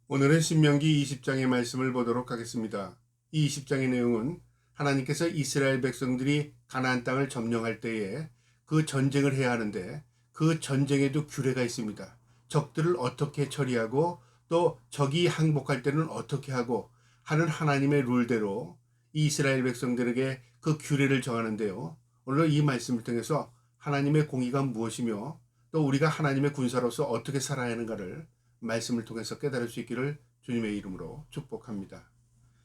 오늘은 신명기 20장의 말씀을 보도록 하겠습니다. 이 20장의 내용은 하나님께서 이스라엘 백성들이 가나안 땅을 점령할 때에 그 전쟁을 해야 하는데 그 전쟁에도 규례가 있습니다. 적들을 어떻게 처리하고 또 적이 항복할 때는 어떻게 하고 하는 하나님의 룰대로 이스라엘 백성들에게 그 규례를 정하는데요. 오늘 이 말씀을 통해서 하나님의 공의가 무엇이며 또 우리가 하나님의 군사로서 어떻게 살아야 하는가를 말씀을 통해서 깨달을 수 있기를 주님의 이름으로 축복합니다.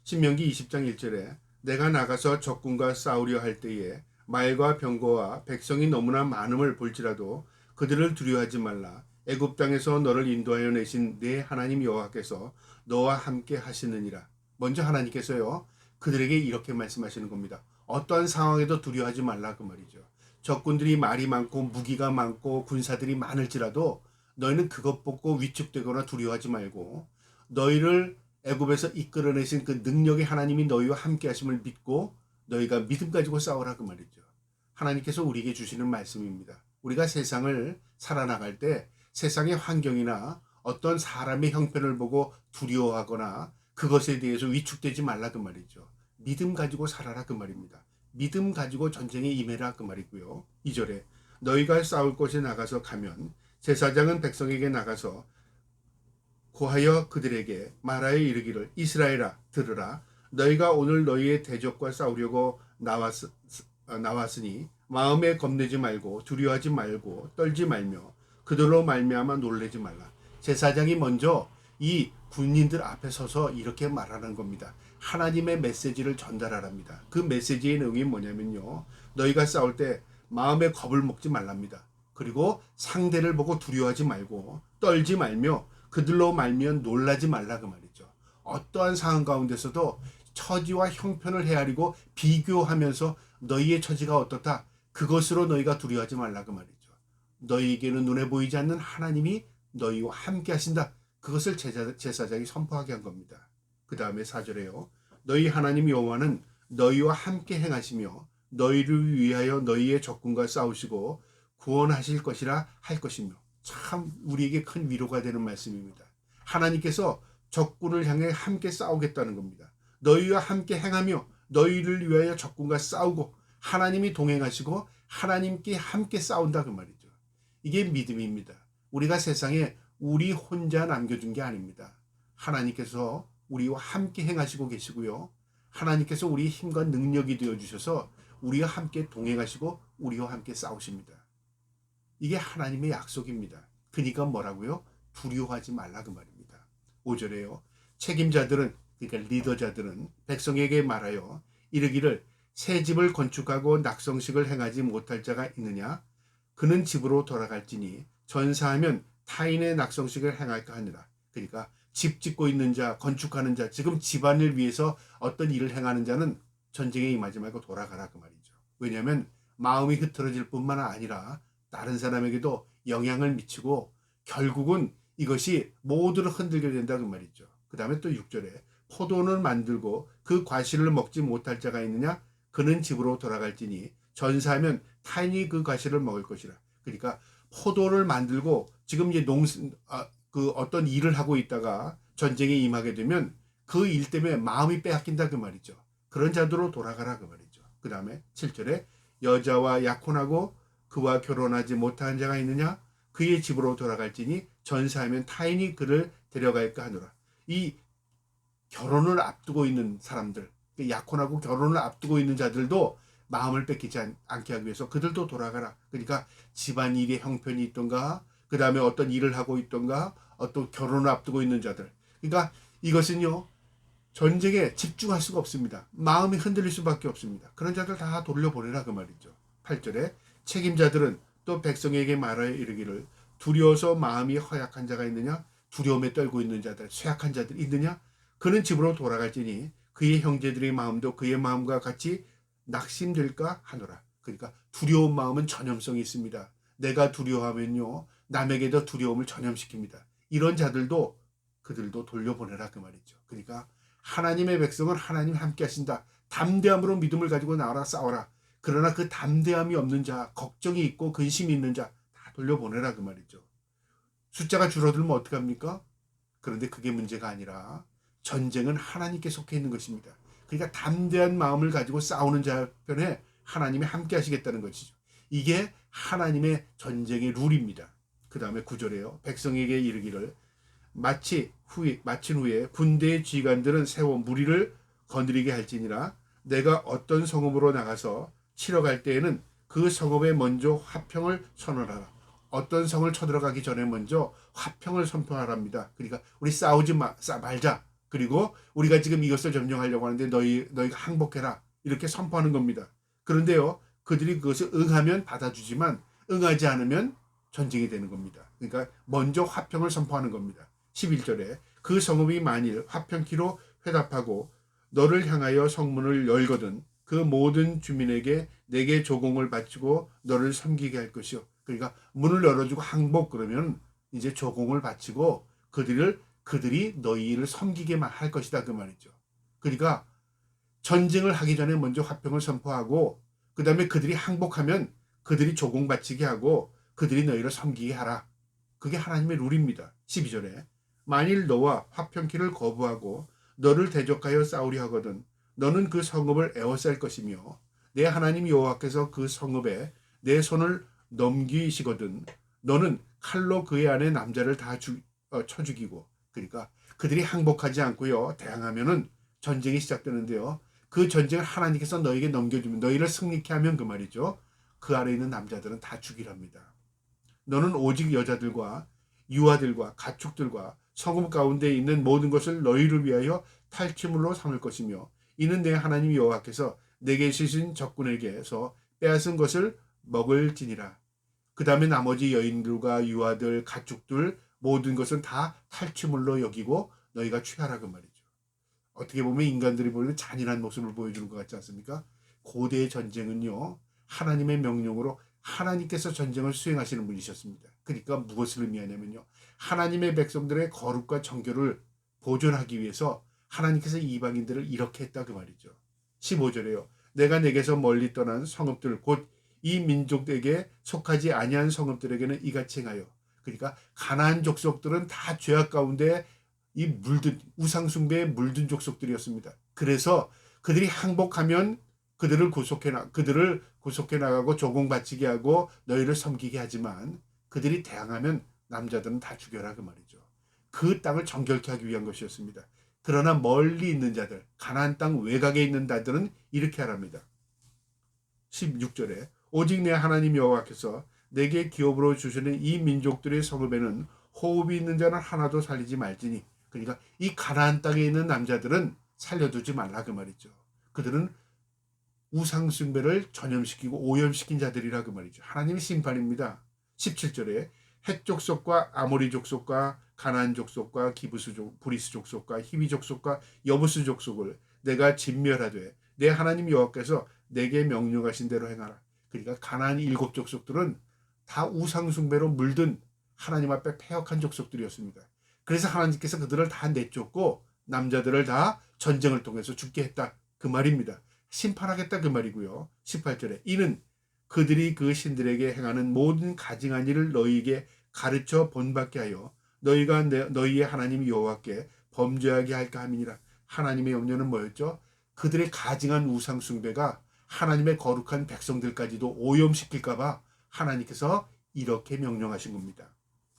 신명기 20장 1절에 내가 나가서 적군과 싸우려 할 때에 말과 병거와 백성이 너무나 많음을 볼지라도 그들을 두려워하지 말라. 애굽 땅에서 너를 인도하여 내신 내 하나님 여호와께서 너와 함께 하시느니라. 먼저 하나님께서요 그들에게 이렇게 말씀하시는 겁니다. 어떠한 상황에도 두려워하지 말라 그 말이죠. 적군들이 말이 많고 무기가 많고 군사들이 많을지라도 너희는 그것 보고 위축되거나 두려워하지 말고 너희를 애굽에서 이끌어내신 그 능력의 하나님이 너희와 함께 하심을 믿고 너희가 믿음 가지고 싸우라 그 말이죠. 하나님께서 우리에게 주시는 말씀입니다. 우리가 세상을 살아나갈 때 세상의 환경이나 어떤 사람의 형편을 보고 두려워하거나 그것에 대해서 위축되지 말라 그 말이죠. 믿음 가지고 살아라 그 말입니다. 믿음 가지고 전쟁에 임해라 그 말이고요. 2절에 너희가 싸울 곳에 나가서 가면 제사장은 백성에게 나가서 고하여 그들에게 말하여 이르기를 이스라엘아 들으라. 너희가 오늘 너희의 대적과 싸우려고 나왔으니 마음에 겁내지 말고 두려워하지 말고 떨지 말며 그들로 말미암아 놀라지 말라. 제사장이 먼저 이 군인들 앞에 서서 이렇게 말하는 겁니다. 하나님의 메시지를 전달하랍니다. 그 메시지의 내용이 뭐냐면요. 너희가 싸울 때 마음에 겁을 먹지 말랍니다. 그리고 상대를 보고 두려워하지 말고 떨지 말며 그들로 말면 놀라지 말라 그 말이죠. 어떠한 상황 가운데서도 처지와 형편을 헤아리고 비교하면서 너희의 처지가 어떻다 그것으로 너희가 두려워하지 말라 그 말이죠. 너희에게는 눈에 보이지 않는 하나님이 너희와 함께 하신다. 그것을 제사장이 선포하게 한 겁니다. 그 다음에 4절에요. 너희 하나님 여호와는 너희와 함께 행하시며 너희를 위하여 너희의 적군과 싸우시고 구원하실 것이라 할 것이며 참 우리에게 큰 위로가 되는 말씀입니다. 하나님께서 적군을 향해 함께 싸우겠다는 겁니다. 너희와 함께 행하며 너희를 위하여 적군과 싸우고 하나님이 동행하시고 하나님께 함께 싸운다 그 말이죠. 이게 믿음입니다. 우리가 세상에 우리 혼자 남겨둔 게 아닙니다. 하나님께서 우리와 함께 행하시고 계시고요. 하나님께서 우리의 힘과 능력이 되어주셔서 우리와 함께 동행하시고 우리와 함께 싸우십니다. 이게 하나님의 약속입니다. 그러니까 뭐라고요? 두려워하지 말라 그 말입니다. 5절에요. 책임자들은 그러니까 리더자들은 백성에게 말하여 이르기를 새 집을 건축하고 낙성식을 행하지 못할 자가 있느냐? 그는 집으로 돌아갈지니 전사하면 타인의 낙성식을 행할까 하니라. 그러니까 집 짓고 있는 자, 건축하는 자, 지금 집안을 위해서 어떤 일을 행하는 자는 전쟁에 임하지 말고 돌아가라 그 말이죠. 왜냐하면 마음이 흐트러질 뿐만 아니라 다른 사람에게도 영향을 미치고 결국은 이것이 모두를 흔들게 된다 그 말이죠. 그 다음에 또 6절에 포도를 만들고 그 과실을 먹지 못할 자가 있느냐? 그는 집으로 돌아갈지니 전사하면 타인이 그 과실을 먹을 것이라. 그러니까 포도를 만들고 지금 이제 그 어떤 일을 하고 있다가 전쟁에 임하게 되면 그 일 때문에 마음이 빼앗긴다 그 말이죠. 그런 자들로 돌아가라 그 말이죠. 그 다음에 7절에 여자와 약혼하고 그와 결혼하지 못한 자가 있느냐? 그의 집으로 돌아갈지니 전사하면 타인이 그를 데려갈까 하노라. 이 결혼을 앞두고 있는 사람들, 약혼하고 결혼을 앞두고 있는 자들도 마음을 뺏기지 않게 하기 위해서 그들도 돌아가라. 그러니까 집안일에 형편이 있던가, 그 다음에 어떤 일을 하고 있던가, 어떤 결혼을 앞두고 있는 자들. 그러니까 이것은요, 전쟁에 집중할 수가 없습니다. 마음이 흔들릴 수밖에 없습니다. 그런 자들 다 돌려보내라 그 말이죠. 8절에 책임자들은 또 백성에게 말하여 이르기를 두려워서 마음이 허약한 자가 있느냐? 두려움에 떨고 있는 자들, 쇠약한 자들 있느냐? 그는 집으로 돌아갈지니 그의 형제들의 마음도 그의 마음과 같이 낙심될까 하노라. 그러니까 두려운 마음은 전염성이 있습니다. 내가 두려워하면요 남에게도 두려움을 전염시킵니다. 이런 자들도 그들도 돌려보내라 그 말이죠. 그러니까 하나님의 백성은 하나님 함께 하신다. 담대함으로 믿음을 가지고 나와라 싸워라. 그러나 그 담대함이 없는 자, 걱정이 있고 근심이 있는 자 다 돌려보내라 그 말이죠. 숫자가 줄어들면 어떡합니까? 그런데 그게 문제가 아니라 전쟁은 하나님께 속해 있는 것입니다. 그러니까 담대한 마음을 가지고 싸우는 자 편에 하나님이 함께 하시겠다는 것이죠. 이게 하나님의 전쟁의 룰입니다. 그 다음에 9절에요. 백성에게 이르기를 마친 후에 군대의 지휘관들은 세워 무리를 거느리게 할지니라. 내가 어떤 성읍으로 나가서 치러 갈 때에는 그 성읍에 먼저 화평을 선언하라. 어떤 성을 쳐들어가기 전에 먼저 화평을 선포하랍니다. 그러니까 우리 싸우지 말자. 그리고 우리가 지금 이것을 점령하려고 하는데 너희가 항복해라. 이렇게 선포하는 겁니다. 그런데요, 그들이 그것을 응하면 받아주지만 응하지 않으면 전쟁이 되는 겁니다. 그러니까 먼저 화평을 선포하는 겁니다. 11절에 그 성읍이 만일 화평키로 회답하고 너를 향하여 성문을 열거든 그 모든 주민에게 내게 조공을 바치고 너를 섬기게 할 것이요. 그러니까 문을 열어주고 항복 그러면 이제 조공을 바치고 그들이 너희를 섬기게만 할 것이다 그 말이죠. 그러니까 전쟁을 하기 전에 먼저 화평을 선포하고 그 다음에 그들이 항복하면 그들이 조공 바치게 하고 그들이 너희를 섬기게 하라. 그게 하나님의 룰입니다. 12절에 만일 너와 화평키를 거부하고 너를 대적하여 싸우려 하거든 너는 그 성읍을 에워쌀 것이며 내 하나님 여호와께서 그 성읍에 내 손을 넘기시거든 너는 칼로 그의 안에 남자를 다 쳐 죽이고 그러니까 그들이 항복하지 않고요 대항하면은 전쟁이 시작되는데요. 그 전쟁을 하나님께서 너에게 넘겨주면 너희를 승리케 하면 그 말이죠. 그 안에 있는 남자들은 다 죽이랍니다. 너는 오직 여자들과 유아들과 가축들과 성읍 가운데 있는 모든 것을 너희를 위하여 탈취물로 삼을 것이며 이는 내 하나님 여호와께서 내게 주신 적군에게서 빼앗은 것을 먹을지니라. 그 다음에 나머지 여인들과 유아들, 가축들 모든 것은 다 탈취물로 여기고 너희가 취하라 그 말이죠. 어떻게 보면 인간들이 보이는 잔인한 모습을 보여주는 것 같지 않습니까? 고대의 전쟁은요. 하나님의 명령으로 하나님께서 전쟁을 수행하시는 분이셨습니다. 그러니까 무엇을 의미하냐면요. 하나님의 백성들의 거룩과 정결을 보존하기 위해서 하나님께서 이방인들을 이렇게 했다 그 말이죠. 15절에요. 내가 내게서 멀리 떠난 성읍들 곧 이 민족에게 속하지 아니한 성읍들에게는 이같이 행하여 그러니까 가나안 족속들은 다 죄악 가운데 이 물든 우상 숭배에 물든 족속들이었습니다. 그래서 그들이 항복하면 그들을 구속해 나가고 조공 바치게 하고 너희를 섬기게 하지만 그들이 대항하면 남자들은 다 죽여라 그 말이죠. 그 땅을 정결케 하기 위한 것이었습니다. 그러나 멀리 있는 자들, 가나안 땅 외곽에 있는 자들은 이렇게 하랍니다. 16절에 오직 내 하나님 여호와께서 내게 기업으로 주시는 이 민족들의 성읍에는 호흡이 있는 자는 하나도 살리지 말지니 그러니까 이 가나안 땅에 있는 남자들은 살려두지 말라 그 말이죠. 그들은 우상 숭배를 전염시키고 오염시킨 자들이라 그 말이죠. 하나님의 심판입니다. 17절에 헷 족속과 아모리 족속과 가나안 족속과 기브스 브리스 족속과 히비 족속과 여부스 족속을 내가 진멸하되 내 하나님 여호와께서 내게 명령하신 대로 행하라. 그러니까 가나안 7 족속들은 다 우상 숭배로 물든 하나님 앞에 패역한 족속들이었습니다. 그래서 하나님께서 그들을 다 내쫓고 남자들을 다 전쟁을 통해서 죽게 했다 그 말입니다. 심판하겠다 그 말이고요. 18절에 이는 그들이 그 신들에게 행하는 모든 가증한 일을 너희에게 가르쳐 본받게 하여 너희가 너희의 하나님 여호와께 범죄하게 할까 함이니라. 하나님의 염려는 뭐였죠? 그들의 가증한 우상 숭배가 하나님의 거룩한 백성들까지도 오염시킬까 봐 하나님께서 이렇게 명령하신 겁니다.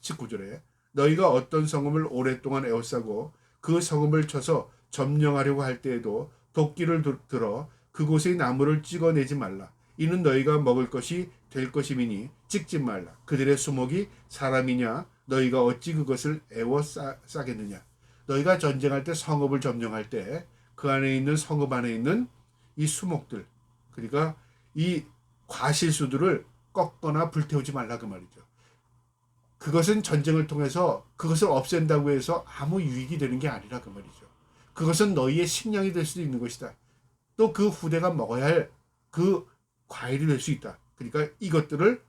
19절에 너희가 어떤 성읍을 오랫동안 에워싸고 그 성읍을 쳐서 점령하려고 할 때에도 도끼를 들어 그곳의 나무를 찍어내지 말라. 이는 너희가 먹을 것이 될 것임이니 찍지 말라. 그들의 수목이 사람이냐 너희가 어찌 그것을 에워싸겠느냐. 너희가 전쟁할 때 성읍을 점령할 때 그 안에 있는 성읍 안에 있는 이 수목들 그러니까 이 과실수들을 꺾거나 불태우지 말라 그 말이죠. 그것은 전쟁을 통해서 그것을 없앤다고 해서 아무 유익이 되는 게 아니라 그 말이죠. 그것은 너희의 식량이 될 수도 있는 것이다. 또 그 후대가 먹어야 할 그 과일이 될 수 있다. 그러니까 이것들을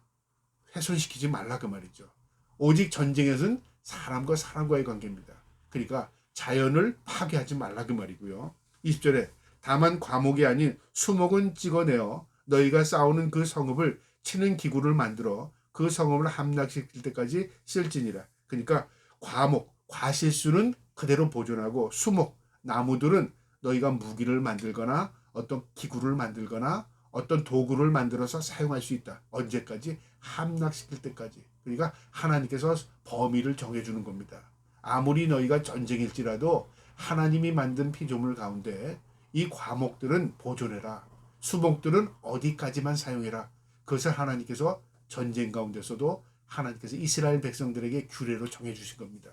훼손시키지 말라 그 말이죠. 오직 전쟁에서는 사람과 사람과의 관계입니다. 그러니까 자연을 파괴하지 말라 그 말이고요. 20절에 다만 과목이 아닌 수목은 찍어내어 너희가 싸우는 그 성읍을 치는 기구를 만들어 그 성읍을 함락시킬 때까지 쓸지니라. 그러니까 과목, 과실수는 그대로 보존하고 수목, 나무들은 너희가 무기를 만들거나 어떤 기구를 만들거나 어떤 도구를 만들어서 사용할 수 있다. 언제까지? 함락시킬 때까지. 그러니까 하나님께서 범위를 정해주는 겁니다. 아무리 너희가 전쟁일지라도 하나님이 만든 피조물 가운데 이 과목들은 보존해라. 수목들은 어디까지만 사용해라. 그것을 하나님께서 전쟁 가운데서도 하나님께서 이스라엘 백성들에게 규례로 정해주신 겁니다.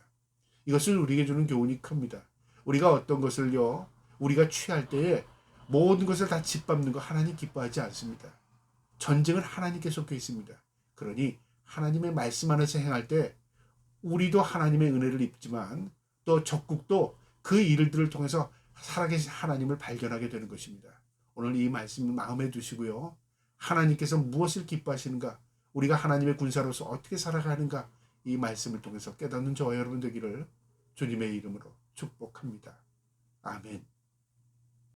이것을 우리에게 주는 교훈이 큽니다. 우리가 어떤 것을요, 우리가 취할 때에 모든 것을 다 짓밟는 거 하나님 기뻐하지 않습니다. 전쟁은 하나님께 속해 있습니다. 그러니 하나님의 말씀 안에서 행할 때 우리도 하나님의 은혜를 입지만 또 적국도 그 일들을 통해서 살아계신 하나님을 발견하게 되는 것입니다. 오늘 이 말씀을 마음에 두시고요. 하나님께서 무엇을 기뻐하시는가? 우리가 하나님의 군사로서 어떻게 살아가는가? 이 말씀을 통해서 깨닫는 저와 여러분 되기를 주님의 이름으로 축복합니다. 아멘.